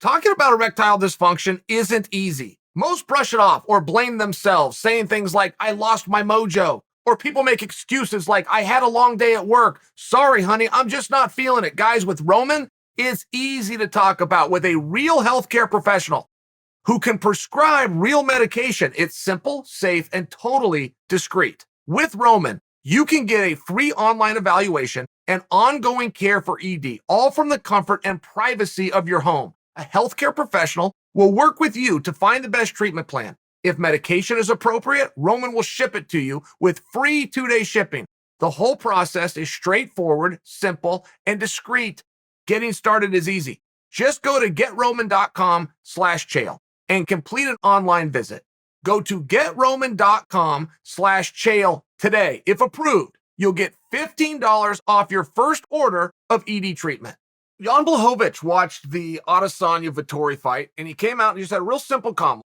Talking about erectile dysfunction isn't easy. Most brush it off or blame themselves, saying things like, I lost my mojo. Or people make excuses like, I had a long day at work. Sorry, honey, I'm just not feeling it. Guys, with Roman, it's easy to talk about with a real healthcare professional who can prescribe real medication. It's simple, safe, and totally discreet. With Roman, you can get a free online evaluation and ongoing care for ED, all from the comfort and privacy of your home. A healthcare professional will work with you to find the best treatment plan. If medication is appropriate, Roman will ship it to you with free 2-day shipping. The whole process is straightforward, simple, and discreet. Getting started is easy. Just go to GetRoman.com/Chael and complete an online visit. Go to GetRoman.com/Chael today. If approved, you'll get $15 off your first order of ED treatment. Jan Blachowicz watched the Adesanya-Vettori fight, and he came out and he just had a real simple comment.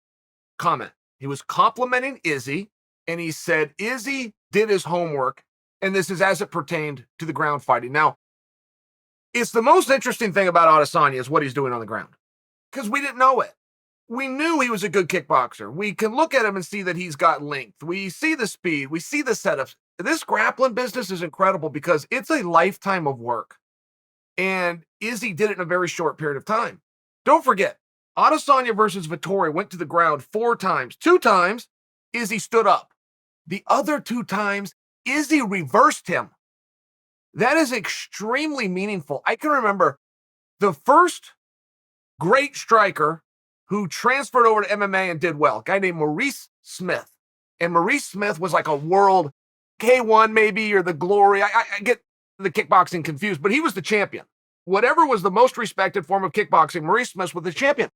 He was complimenting Izzy, and he said Izzy did his homework, and this is as it pertained to the ground fighting. Now, it's the most interesting thing about Adesanya is what he's doing on the ground, because we didn't know it. We knew he was a good kickboxer. We can look at him and see that he's got length. We see the speed. We see the setups. This grappling business is incredible because it's a lifetime of work. And Izzy did it in a very short period of time. Don't forget, Adesanya versus Vettori went to the ground 4 times. 2 times, Izzy stood up. The other 2 times, Izzy reversed him. That is extremely meaningful. I can remember the first great striker who transferred over to MMA and did well, a guy named Maurice Smith. And Maurice Smith was like a world K1 maybe, or the Glory. I get the kickboxing confused, but he was the champion. Whatever was the most respected form of kickboxing, Maurice Smith was the champion.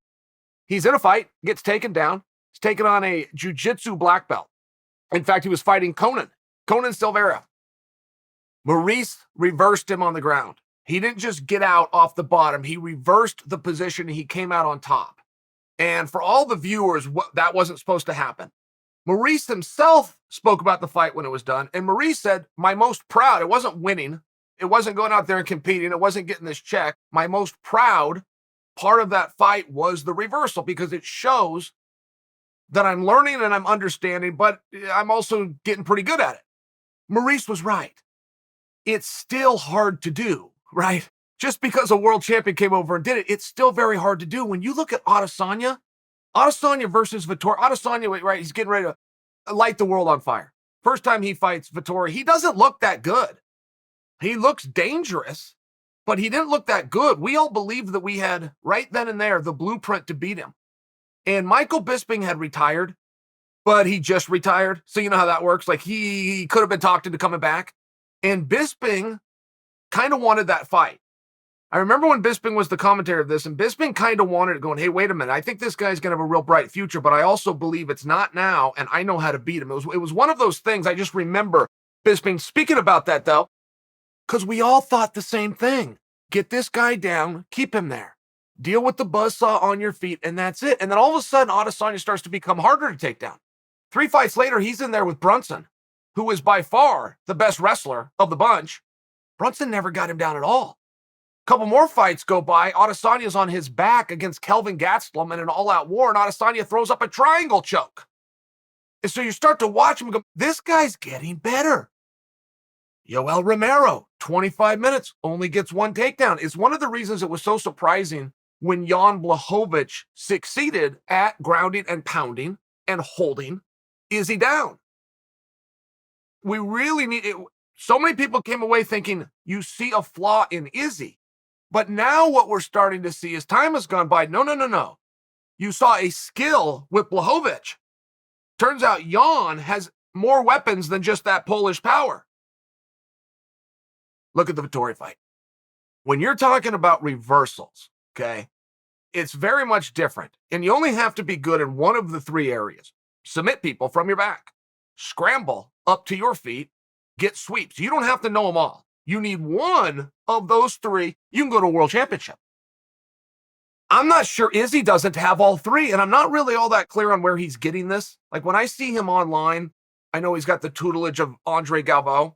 He's in a fight, gets taken down. He's taken on a jiu-jitsu black belt. In fact, he was fighting Conan Silveira. Maurice reversed him on the ground. He didn't just get out off the bottom. He reversed the position. He came out on top. And for all the viewers, that wasn't supposed to happen. Maurice himself spoke about the fight when it was done. And Maurice said, my most proud, it wasn't winning. It wasn't going out there and competing. It wasn't getting this check. My most proud part of that fight was the reversal, because it shows that I'm learning and I'm understanding, but I'm also getting pretty good at it. Maurice was right. It's still hard to do, right? Just because a world champion came over and did it, it's still very hard to do. When you look at Adesanya versus Vettori, Adesanya, right, he's getting ready to light the world on fire. First time he fights Vettori, he doesn't look that good. He looks dangerous, but he didn't look that good. We all believed that we had, right then and there, the blueprint to beat him. And Michael Bisping had retired, but he just retired. So you know how that works. Like he could have been talked into coming back. And Bisping kind of wanted that fight. I remember when Bisping was the commentator of this, and Bisping kind of wanted it, going, hey, wait a minute. I think this guy's going to have a real bright future, but I also believe it's not now, and I know how to beat him. It was one of those things. I just remember Bisping speaking about that, though, because we all thought the same thing. Get this guy down, keep him there. Deal with the buzzsaw on your feet, and that's it. And then all of a sudden, Adesanya starts to become harder to take down. 3 fights later, he's in there with Brunson, who is by far the best wrestler of the bunch. Brunson never got him down at all. A couple more fights go by. Adesanya's on his back against Kelvin Gastelum in an all-out war, and Adesanya throws up a triangle choke. And so you start to watch him go, this guy's getting better. Yoel Romero, 25 minutes, only gets 1 takedown. It's one of the reasons it was so surprising when Jan Blachowicz succeeded at grounding and pounding and holding Izzy down. We really need it. So many people came away thinking you see a flaw in Izzy. But now what we're starting to see as time has gone by, no. You saw a skill with Blachowicz. Turns out Jan has more weapons than just that Polish power. Look at the Vettori fight. When you're talking about reversals, okay, it's very much different. And you only have to be good in one of the 3 areas. Submit people from your back. Scramble up to your feet. Get sweeps. You don't have to know them all. You need one of those 3. You can go to a world championship. I'm not sure Izzy doesn't have all 3, and I'm not really all that clear on where he's getting this. Like when I see him online, I know he's got the tutelage of Andre Galvao,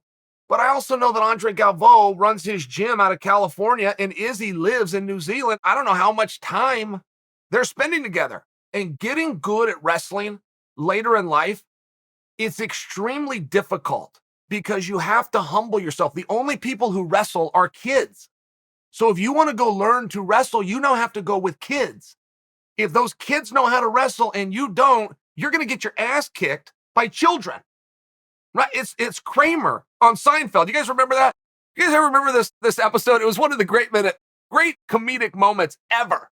but I also know that Andre Galvao runs his gym out of California and Izzy lives in New Zealand. I don't know how much time They're spending together. And getting good at wrestling later in life, it's extremely difficult because you have to humble yourself. The only people who wrestle are kids. So if you want to go learn to wrestle, you now have to go with kids. If those kids know how to wrestle and you don't, you're going to get your ass kicked by children. Right? It's Kramer on Seinfeld. You guys remember that? You guys ever remember this episode? It was one of the great comedic moments ever.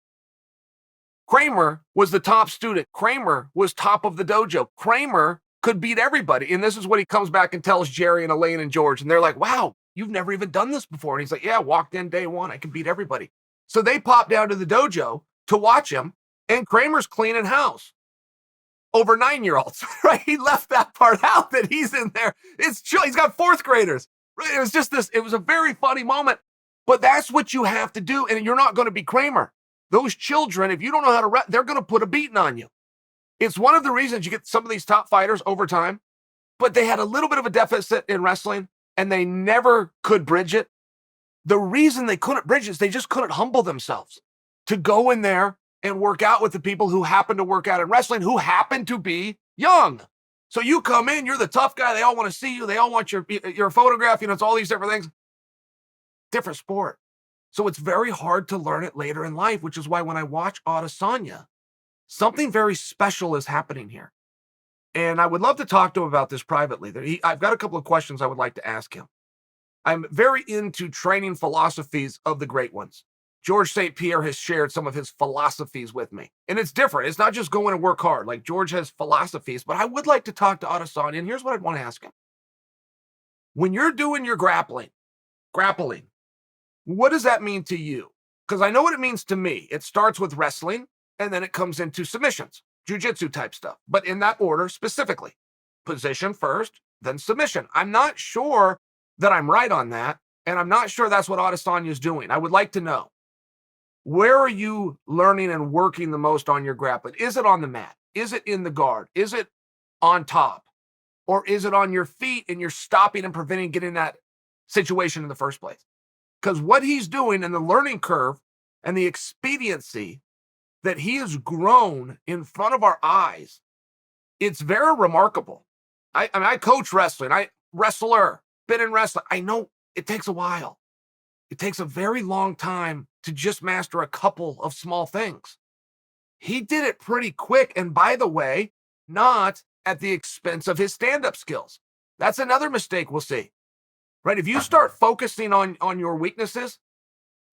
Kramer was the top student. Kramer was top of the dojo. Kramer could beat everybody. And this is what he comes back and tells Jerry and Elaine and George. And they're like, wow, you've never even done this before. And he's like, yeah, walked in day one. I can beat everybody. So they pop down to the dojo to watch him. And Kramer's cleaning house over 9-year-olds, right? He left that part out that he's in there. It's chill. He's got fourth graders. Right? It was just this. It was a very funny moment. But that's what you have to do. And you're not going to be Kramer. Those children, if you don't know how to they're going to put a beating on you. It's one of the reasons you get some of these top fighters over time, but they had a little bit of a deficit in wrestling and they never could bridge it. The reason they couldn't bridge it is they just couldn't humble themselves to go in there and work out with the people who happen to work out in wrestling, who happen to be young. So you come in, you're the tough guy. They all want to see you. They all want your photograph. It's all these different things. Different sport. So it's very hard to learn it later in life, which is why when I watch Adesanya, something very special is happening here. And I would love to talk to him about this privately. I've got a couple of questions I would like to ask him. I'm very into training philosophies of the great ones. George St. Pierre has shared some of his philosophies with me. And it's different. It's not just going and work hard. Like George has philosophies, but I would like to talk to Adesanya. And here's what I'd want to ask him. When you're doing your grappling, what does that mean to you? Because I know what it means to me. It starts with wrestling, and then it comes into submissions, jiu-jitsu type stuff. But in that order specifically, position first, then submission. I'm not sure that I'm right on that, and I'm not sure that's what Adesanya is doing. I would like to know. Where are you learning and working the most on your grappling? Is it on the mat? Is it in the guard? Is it on top? Or is it on your feet and you're stopping and preventing getting that situation in the first place? Because what he's doing and the learning curve and the expediency that he has grown in front of our eyes, it's very remarkable. I coach wrestling. Been in wrestling. I know it takes a while. It takes a very long time to just master a couple of small things. He did it pretty quick. And by the way, not at the expense of his stand-up skills. That's another mistake we'll see. Right? If you start focusing on your weaknesses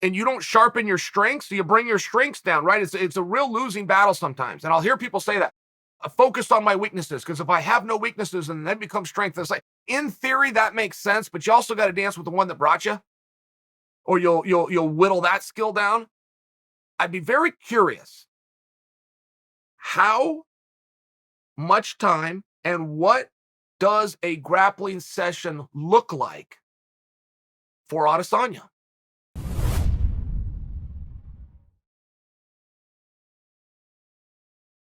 and you don't sharpen your strengths, you bring your strengths down, right? It's a real losing battle sometimes. And I'll hear people say that. I focused on my weaknesses because if I have no weaknesses and then become strength, it's like, in theory, that makes sense, but you also got to dance with the one that brought you, or you'll whittle that skill down. I'd be very curious how much time and what does a grappling session look like for Adesanya?